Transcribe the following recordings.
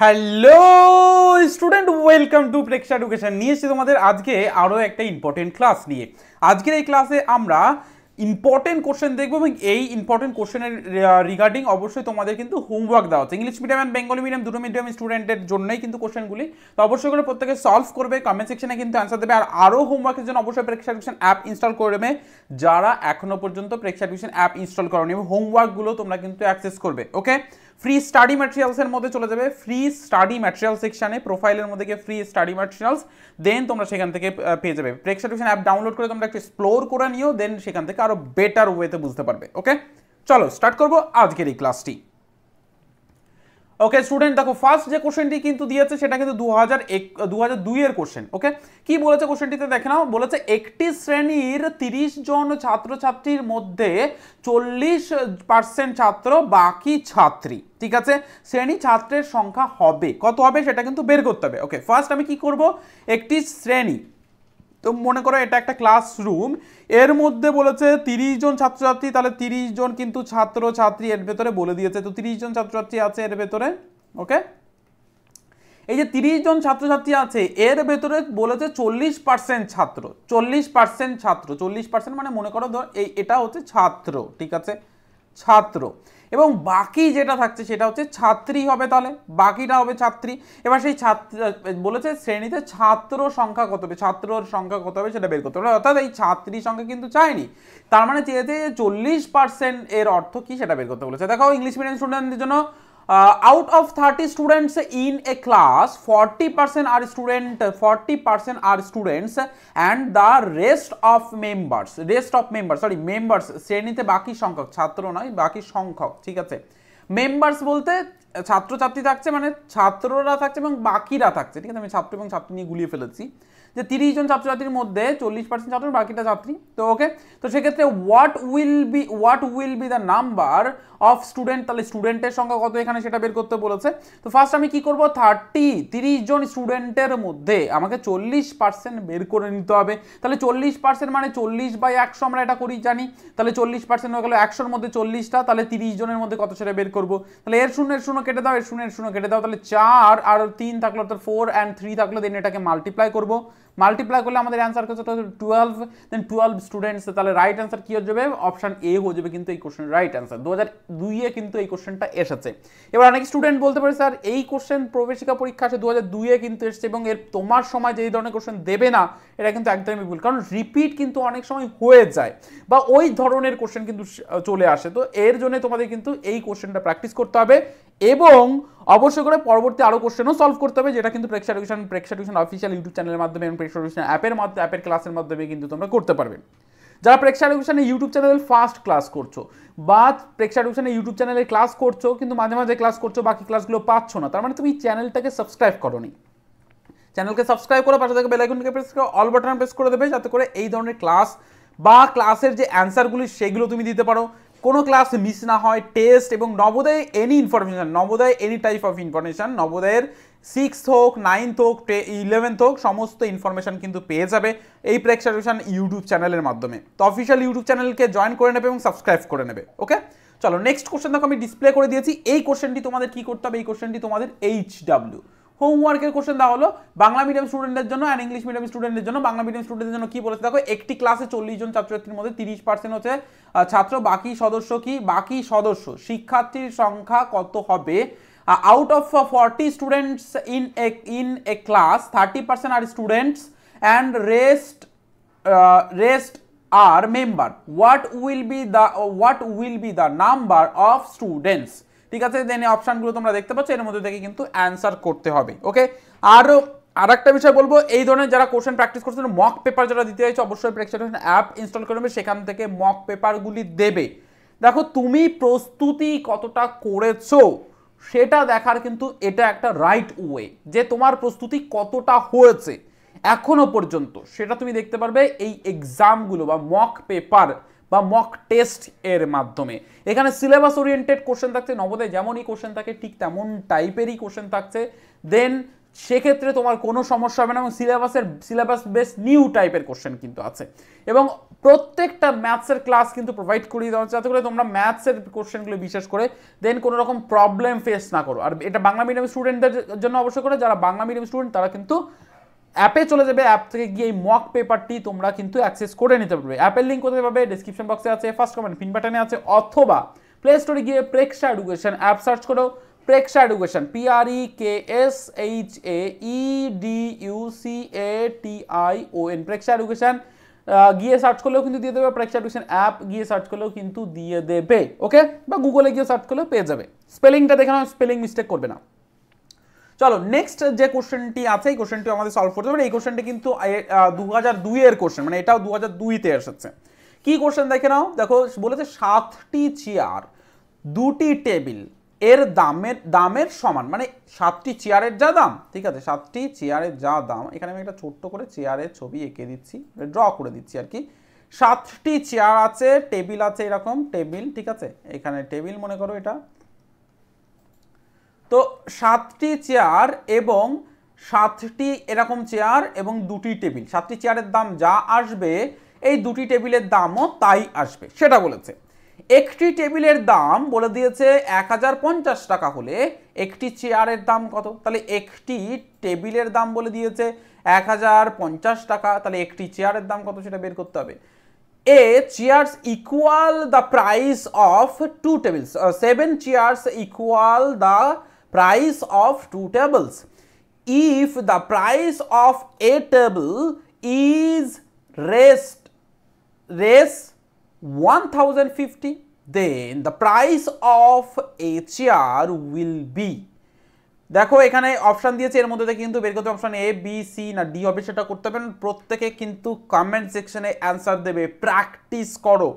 Hello student, welcome to Preksha education. নিয়ে এসেছি তোমাদের আজকে আরও একটা ইম্পর্টেন্ট ক্লাস নিয়ে। আজকের এই ক্লাসে আমরা ইম্পর্টেন্ট কোশ্চেন দেখবো এবং এই ইম্পর্টেন্ট কোশ্চেনের রিগার্ডিং অবশ্যই তোমাদের কিন্তু হোমওয়ার্ক দেওয়া হচ্ছে। English medium and Bengali medium দুটো মিডিয়াম স্টুডেন্টের জন্যই কিন্তু কোশ্চেনগুলি, তো অবশ্যই করে প্রত্যেকে সলভ করবে, কমেন্ট সেকশনে কিন্তু অ্যান্সার দেবে। আর আরও হোমওয়ার্কের জন্য অবশ্যই প্রেক্ষা এডুকেশন অ্যাপ ইনস্টল করে নেবে যারা এখনো পর্যন্ত প্রেক্ষা এডুকেশন অ্যাপ ইনস্টল করোনি, এবং হোমওয়ার্কগুলো তোমরা কিন্তু অ্যাক্সেস করবে। ওকে, ফ্রি স্টাডি ম্যাটেরিয়ালসের মধ্যে চলে যাবে, ফ্রি স্টাডি ম্যাটেরিয়াল সেকশনে প্রোফাইলের মধ্যে গিয়ে ফ্রি স্টাডি ম্যাটেরিয়ালস, দেন তোমরা সেখান থেকে পেয়ে যাবে। প্রেক্ষা এডুকেশন অ্যাপ ডাউনলোড করে তোমরা একটু এক্সপ্লোর করে নিও, দেন সেখান থেকে আরো বেটার ওয়েতে বুঝতে পারবে। ওকে, চলো স্টার্ট করবো আজকের এই ক্লাসটি। ওকে স্টুডেন্ট, দেখো ফার্স্ট যে কোশ্চেনটি কিন্তু দিয়েছে সেটা কিন্তু 2002 এর কোশ্চেন। ওকে, কি বলেছে কোশ্চেনটিতে দেখে নাও। বলেছে একটি শ্রেণীর 30 জন ছাত্রছাত্রীর মধ্যে 40% ছাত্র বাকি ছাত্রী। ঠিক আছে, শ্রেণী ছাত্রের সংখ্যা হবে কত হবে সেটা কিন্তু বের করতে হবে। ওকে, ফার্স্ট আমি কি করব, একটি শ্রেণী, তো মনে করো এটা একটা ক্লাসরুম, এর মধ্যে বলেছে 30 জন ছাত্রছাত্রী, তাহলে 30 জন কিন্তু ছাত্র ছাত্রী এর ভেতরে বলে দিয়েছে, তো 30 জন ছাত্রছাত্রী আছে এর ভেতরে। ওকে, এই যে 30 জন ছাত্রছাত্রী আছে এর ভেতরে বলেছে 40% ছাত্র, 40% ছাত্র, 40% মানে মনে করো এটা হচ্ছে ছাত্র। ঠিক আছে, ছাত্র, এবং বাকি যেটা থাকছে সেটা হচ্ছে ছাত্রী হবে, তাহলে বাকিটা হবে ছাত্রী। এবার সেই ছাত্র বলেছে শ্রেণীতে ছাত্র সংখ্যা কত হবে, ছাত্রর সংখ্যা কত হবে সেটা বের করতে হবে, অর্থাৎ এই ছাত্রী সংখ্যা কিন্তু চায়নি, তার মানে চেয়েছে 40% এর অর্থ কি সেটা বের করতে বলেছে। দেখো ইংলিশ মিডিয়াম স্টুডেন্টদের জন্য out of 30 students in a class 40% are students and the rest of members শ্রেণীতে বাকি সংখ্যক, ছাত্র নয় বাকি সংখ্যক। ঠিক আছে, মেম্বার্স বলতে ছাত্রছাত্রী থাকছে, মানে ছাত্ররা থাকছে এবং বাকিরা থাকছে। ঠিক আছে, আমি ছাত্র এবং ছাত্রী নিয়ে গুলিয়ে ফেলেছি, যে 30 জন ছাত্রছাত্রীর মধ্যে 40% ছাত্র, বাকিটা ছাত্রী। তো ওকে, তো সেক্ষেত্রে what will be the number of student, তাহলে স্টুডেন্টের সংখ্যা কত এখানে সেটা বের করতে বলেছে। তো ফার্স্ট আমি কি করব, 30 জন স্টুডেন্টের মধ্যে আমাকে 40% বের করে নিতে হবে। তাহলে 40% মানে 40/100 আমরা এটা করি জানি, তাহলে 40% হয়ে গেল 100-র মধ্যে 40টা, তাহলে 30 জনের মধ্যে কত সেটা বের করব। তাহলে এর শূন্য কেটে দাও, এর শূন্য কেটে দাও, তাহলে 4 আর 3 থাকলো, অর্থাৎ 4 and 3 থাকলো, দেন এটাকে মাল্টিপ্লাই করবো, মাল্টিপ্লাই করলে আমাদের অ্যান্সার কত হবে 12, দেন 12 স্টুডেন্টস। তাহলে রাইট অ্যান্সার কি হয়ে যাবে, অপশন এ হয়ে যাবে কিন্তু এই কোশ্চেন রাইট অ্যান্সার। 2002 এ কিন্তু এই কোশ্চেনটা এসেছে। এবার অনেক স্টুডেন্ট বলতে পারে স্যার এই কোশ্চেন প্রবেশিকা পরীক্ষা আসে 2002 এ কিন্তু এসেছে, এবং এর তোমার সময় যে এই ধরনের কোশ্চেন দেবে না, এটা কিন্তু একদমই ভুল, কারণ রিপিট কিন্তু অনেক সময় হয়ে যায় বা ওই ধরনের কোশ্চেন কিন্তু চলে আসে। তো এর জন্য তোমাদের কিন্তু এই কোশ্চেনটা প্র্যাকটিস করতে হবে এবং অবশ্যই করে পরবর্তী আরো কোশ্চেনও সলভ করতে হবে, যেটা কিন্তু প্রেক্ষা এডুকেশন অফিসিয়াল ইউটিউব চ্যানেলের মাধ্যমে এবং প্রেক্ষা এডুকেশন অ্যাপের ক্লাসের মাধ্যমে কিন্তু তোমরা করতে পারবে। যারা প্রেক্ষা এডুকেশনের ইউটিউব চ্যানেলে ফার্স্ট ক্লাস করছো বা প্রেক্ষা এডুকেশনের ইউটিউব চ্যানেলে ক্লাস করছো কিন্তু মাঝে মাঝে ক্লাস করছো, বাকি ক্লাসগুলো পাচ্ছ না, তার মানে তুমি চ্যানেলটাকে সাবস্ক্রাইব করোনি। চ্যানেলকে সাবস্ক্রাইব করে পাশে থেকে বেল আইকনকে প্রেস করে অল বাটন প্রেস করে দেবে, যাতে করে এই ধরনের ক্লাস বা ক্লাসের যে অ্যান্সারগুলি সেগুলো তুমি দিতে পারো, কোনো ক্লাস মিস না হয়, টেস্ট এবং Navodaya any information, Navodaya any type of information, নবোদয়ের 6th হোক 9th হোক 11th হোক সমস্ত ইনফরমেশন কিন্তু পেয়ে যাবে এই প্রেক্ষা এডুকেশন ইউটিউব চ্যানেলের মাধ্যমে। তো অফিসিয়াল ইউটিউব চ্যানেলকে জয়েন করে নেবে এবং সাবস্ক্রাইব করে নেবে। ওকে, চলো নেক্সট কোশ্চেন দেখো, আমি ডিসপ্লে করে দিয়েছি। এই কোশ্চেনটি তোমাদের কি করতে হবে, এই কোশ্চেনটি তোমাদের HW হোমওয়ার্কের কোশ্চেন দেওয়া হলো বাংলা মিডিয়াম স্টুডেন্টদের জন্য অ্যান্ড ইংলিশ মিডিয়াম স্টুডেন্টদের জন্য। বাংলা মিডিয়াম স্টুডেন্টদের জন্য কি বলেছে দেখো, একটি ক্লাসে 40 জন ছাত্রছাত্রীর মধ্যে 30% হচ্ছে ছাত্র, বাকি সদস্য কি, বাকি সদস্য শিক্ষার্থীর সংখ্যা কত হবে। Out of 40 students in a class 30% are students and rest are member, what will be the number of students. ঠিক আছে, দেন অপশনগুলো তোমরা দেখতে পাচ্ছ, এর মধ্যে থেকে কিন্তু অ্যান্সার করতে হবে। ওকে, আর একটা বিষয় বলবো, এই ধরনের যারা কোশ্চেন প্র্যাকটিস করছে, মক পেপার যারা দিতে চাইছো অবশ্যই প্রেক্ষা এডুকেশন অ্যাপ ইনস্টল করে নেবে, সেখান থেকে মক পেপারগুলি দেবে। দেখো তুমি প্রস্তুতি কতটা করেছো সেটা দেখার কিন্তু এটা একটা রাইট ওয়ে, যে তোমার প্রস্তুতি কতটা হয়েছে এখনো পর্যন্ত সেটা তুমি দেখতে পারবে এই এক্সামগুলো বা মক পেপার বা মক টেস্ট এর মাধ্যমে। এখানে সিলেবাস ওরিয়েন্টেড কোশ্চেন থাকছে, নবোদয় যেমনই কোশ্চেন থাকে ঠিক তেমন টাইপেরই কোশ্চেন থাকছে। দেন সেক্ষেত্রে তোমার কোনো সমস্যা হবে না, এবং সিলেবাস বেস নিউ টাইপের কোশ্চেন কিন্তু আছে, এবং প্রত্যেকটা ম্যাথসের ক্লাস কিন্তু প্রোভাইড করিয়ে দেওয়া হচ্ছে যাতে করে তোমরা ম্যাথসের কোশ্চেনগুলো বিশেষ করে দেন কোনো রকম প্রবলেম ফেস না করো। আর এটা বাংলা মিডিয়াম স্টুডেন্টদের জন্য অবশ্যই করে, যারা বাংলা মিডিয়াম স্টুডেন্ট তারা কিন্তু অ্যাপে চলে যাবে, অ্যাপ থেকে গিয়ে এই মক পেপারটি তোমরা কিন্তু অ্যাক্সেস করে নিতে পারবে। অ্যাপের লিঙ্ক কোথায় পাবে? ডেসক্রিপশন বক্সে আছে, ফার্স্ট কমেন্ট পিন বাটনে আছে, অথবা প্লে স্টোরে গিয়ে প্রেক্ষা এডুকেশন অ্যাপ সার্চ করো, Preksha education PREKSHAEDUCATION Preksha education গিয়ে সার্চ করলেও কিন্তু দিয়ে দেবে, প্রেক্ষা এডুকেশন অ্যাপ গিয়ে সার্চ করলেও কিন্তু দিয়ে দেবে, ওকে? বা গুগলে গিয়ে সার্চ করলেও পেয়ে যাবে। স্পেলিংটা দেখে নাও, স্পেলিং মিস্টেক করবে না। চলো নেক্সট যে কোশ্চেনটি আছে এই কোশ্চেনটি আমাদের সলভ করতে হবে। এই কোশ্চেনটি কিন্তু 2002 এর কোশ্চেন, মানে এটাও 2002-তে এসেছে। কি কোশ্চেন দেখে নাও, দেখো বলেছে 7টি চেয়ার 2টি টেবিল এর দামের সমান, মানে 7টি চেয়ারের যা দাম, ঠিক আছে, 7টি চেয়ারের যা দাম, এখানে আমি একটা ছোট্ট করে চেয়ারের ছবি এঁকে দিচ্ছি, ড্র করে দিচ্ছি আর কি। 7টি চেয়ার আছে, টেবিল আছে, এরকম টেবিল, ঠিক আছে, এখানে টেবিল মনে করো এটা। তো 7টি চেয়ার এবং 7টি এরকম চেয়ার এবং 2টি টেবিল, 7টি চেয়ারের দাম যা আসবে এই 2টি টেবিলের দামও তাই আসবে, সেটা বলেছে। একটি টেবিলের দাম বলে দিয়েছে 1050 টাকা হলে একটি চেয়ারের দাম কত? তাহলে একটি টেবিলের দাম বলে দিয়েছে 1050 টাকা, তাহলে একটি চেয়ারের দাম কত সেটা বের করতে হবে। A chairs equal the price of 2 tables. 7 chairs equal the price of 2 tables. If the price of a table is raised 1050, then the price of a chair will be, দেখো এখানে অপশন দিয়েছে, এর মধ্যে থেকে কিন্তু বের করতে অপশন এ বি সি না ডি হবে সেটা করতে হবে। প্রত্যেকে কিন্তু কমেন্ট সেকশনে অ্যান্সার দেবে, প্র্যাকটিস করো।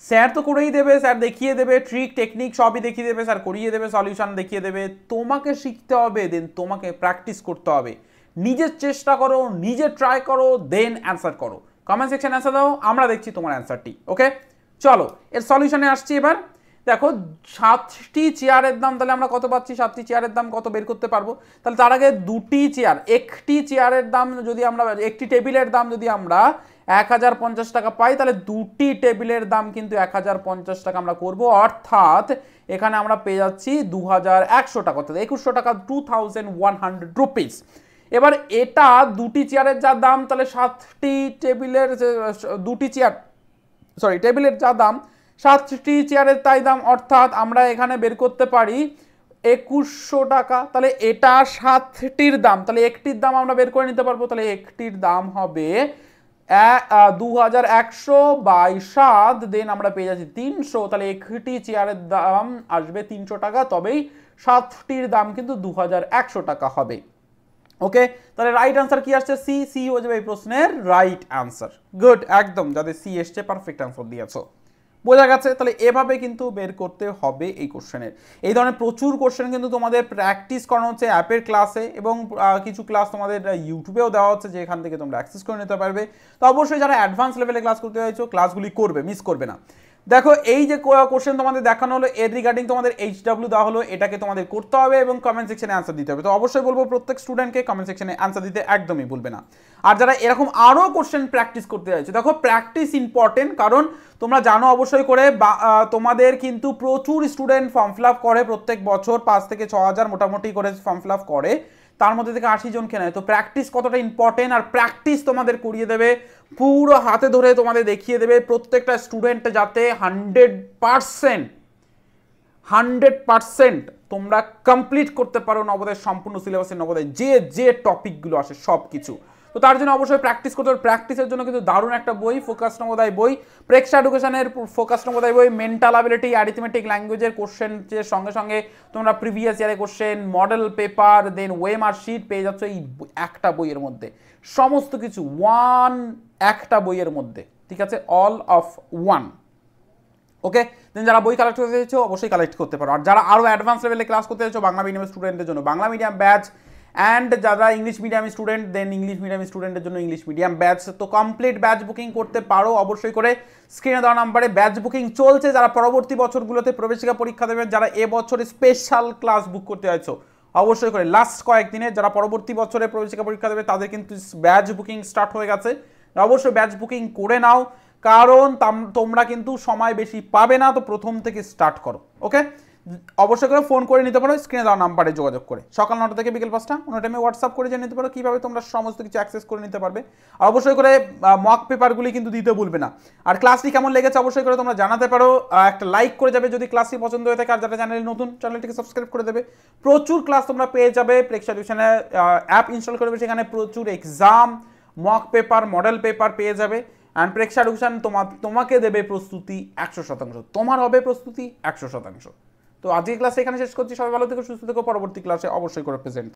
স্যার তো করেই দেবে, স্যার দেখিয়ে দেবে, ট্রিক টেকনিক সবই দেখিয়ে দেবে, স্যার করিয়ে দেবে, সলিউশন দেখিয়ে দেবে। তোমাকে শিখতে হবে, দেন তোমাকে প্র্যাকটিস করতে হবে। নিজের চেষ্টা করো, নিজে ট্রাই করো, দেন অ্যান্সার করো। কমেন্ট সেকশনে অ্যান্সার দাও, আমরা দেখছি তোমার অ্যান্সারটি, ওকে? চলো এর সলিউশনে আসছি এবার। দেখো 7টি চেয়ারের দাম তাহলে আমরা কত পাচ্ছি, 7টি চেয়ারের দাম কত বের করতে পারবো। তাহলে তার আগে 2টি চেয়ার, একটি চেয়ারের দাম যদি আমরা, একটি টেবিলের দাম যদি আমরা 1050 টাকা পাই, তাহলে 2টি টেবিলের দাম কিন্তু 1050 টাকা আমরা করব, অর্থাৎ এখানে আমরা পেয়ে যাচ্ছি 2100 টাকা, অর্থাৎ 2100 টাকা, 2100 রুপিস। এবার এটা 2টি চেয়ারের যা দাম, তাহলে 7টি টেবিলের 2টি চেয়ার টেবিলের যা দাম 7টি চেয়ারের তাই দাম, অর্থাৎ আমরা এখানে বের করতে পারি 2100 টাকা। তাহলে এটা 7টির দাম, তাহলে একটির দাম আমরা বের করে নিতে পারবো, তাহলে একটির দাম হবে 2100 বাই 7, দেন আমরা পেয়ে যাচ্ছি 300, তাহলে একটি চেয়ারের দাম আসবে 300 টাকা, তবেই 7টির দাম কিন্তু 2100 টাকা হবে, ওকে? তাহলে রাইট আনসার কি আসছে? সি। সি হয়ে যাবে এই প্রশ্নের রাইট আনসার। গুড, একদম, যাদের সি এসছে পারফেক্ট আনসার দিয়েছো, বোঝা গেছে? তাহলে এভাবে কিন্তু বের করতে হবে এই কোশ্চেনের। এই ধরনের প্রচুর কোশ্চেন কিন্তু তোমাদের প্র্যাকটিস করানো হচ্ছে অ্যাপের ক্লাসে, এবং কিছু ক্লাস তোমাদের ইউটিউবেও দেওয়া হচ্ছে, যেখান থেকে তোমরা অ্যাক্সেস করে নিতে পারবে। তো অবশ্যই যারা অ্যাডভান্স লেভেলে ক্লাস করতে চাইছো ক্লাসগুলি করবে, মিস করবে না। দেখো এই যে কোশ্চেন তোমাদের দেখানো হলো, এর রিগার্ডিং তোমাদের HW দেওয়া হলো, এটাকে তোমাদের করতে হবে এবং কমেন্ট সেকশনে অ্যান্সার দিতে হবে। তো অবশ্যই বলবো প্রত্যেক স্টুডেন্টকে কমেন্ট সেকশনে অ্যান্সার দিতে একদমই ভুলবে না। আর যারা এরকম আরও কোশ্চেন প্র্যাকটিস করতে চাইছো, দেখো প্র্যাকটিস ইম্পর্টেন্ট, কারণ তোমরা জানো অবশ্যই করে তোমাদের কিন্তু প্রচুর স্টুডেন্ট ফর্ম ফিল আপ করে প্রত্যেক বছর, 5 থেকে 6000 মোটামুটি করে ফর্ম ফিল আপ করে, তার মধ্যে থেকে 80 জনকে নেয়। তো প্র্যাকটিস কতটা ইম্পর্টেন্ট, আর প্র্যাকটিস তোমাদের করিয়ে দেবে, পুরো হাতে ধরে তোমাদের দেখিয়ে দেবে প্রত্যেকটা স্টুডেন্ট যাতে 100% তোমরা কমপ্লিট করতে পারো নবোদয়ের সম্পূর্ণ সিলেবাসের, নবোদয় যে টপিকগুলো আসে সব কিছু। তো তার জন্য অবশ্যই প্র্যাকটিস করতে হবে। প্র্যাকটিসের জন্য কিন্তু দারুণ একটা বই, ফোকাস নবোদয় বই, প্রেক্ষা এডুকেশনের ফোকাস নবোদয় বই, মেন্টাল অ্যাবিলিটি, অ্যারিথমেটিক ল্যাঙ্গুয়েজের কোশ্চেনের সঙ্গে সঙ্গে তোমরা প্রিভিয়াস ইয়ারের কোশ্চেন, মডেল পেপার, দেন ওএমআর শিট পেয়ে যাচ্ছ এই একটা বইয়ের মধ্যে, সমস্ত কিছু একটা বইয়ের মধ্যে, ঠিক আছে, অল অফ ওয়ান, ওকে? দেন যারা বই কালেক্ট করতে চাইছো অবশ্যই কালেক্ট করতে পারো। আর যারা আরও অ্যাডভান্স লেভেলে ক্লাস করতে চাইছো বাংলা মিডিয়াম স্টুডেন্টদের জন্য বাংলা মিডিয়াম ব্যাচ, অ্যান্ড যারা ইংলিশ মিডিয়াম স্টুডেন্ট, দেন ইংলিশ মিডিয়াম স্টুডেন্টের জন্য ইংলিশ মিডিয়াম ব্যাচ। তো কমপ্লিট ব্যাচ বুকিং করতে পারো অবশ্যই করে, স্ক্রিনে দেওয়া নাম্বারে ব্যাচ বুকিং চলছে। যারা পরবর্তী বছরগুলোতে প্রবেশিকা পরীক্ষা দেবেন, যারা এবছরে স্পেশাল ক্লাস বুক করতে চাইছো অবশ্যই করে লাস্ট কয়েকদিনে যারা পরবর্তী বছরে প্রবেশিকা পরীক্ষা দেবে তাদের কিন্তু ব্যাচ বুকিং স্টার্ট হয়ে গেছে, অবশ্যই ব্যাচ বুকিং করে নাও, কারণ তোমরা কিন্তু সময় বেশি পাবে না, তো প্রথম থেকে স্টার্ট করো। ওকে, অবশ্যই করে ফোন করে নিতে পারো স্ক্রিনে দেওয়া নাম্বারে যোগাযোগ করে, সকাল 9টা থেকে বিকেল 5টা, কোনো টাইমে হোয়াটসঅ্যাপ করে জেনে নিতে পারো কীভাবে তোমরা সমস্ত কিছু অ্যাক্সেস করে নিতে পারবে। আর অবশ্যই করে মক পেপারগুলি কিন্তু দিতে ভুলবে না। আর ক্লাসটি কেমন লেগেছে অবশ্যই করে তোমরা জানাতে পারো, একটা লাইক করে যাবে যদি ক্লাসটি পছন্দ হয়ে থাকে, আর যারা চ্যানেলে নতুন চ্যানেলটিকে সাবস্ক্রাইব করে দেবে। প্রচুর ক্লাস তোমরা পেয়ে যাবে, প্রেক্ষা টিউশনে অ্যাপ ইনস্টল করবে, সেখানে প্রচুর exam, mock paper, model paper পেয়ে যাবে। অ্যান্ড প্রেক্ষা টিউশন তোমাকে দেবে প্রস্তুতি 100%, তোমার হবে প্রস্তুতি 100%। তো আজকের ক্লাসে এখানে শেষ করছি, সবাই ভালো থেকো, সুস্থ থেকো, পরবর্তী ক্লাসে অবশ্যই করে প্রেজেন্ট।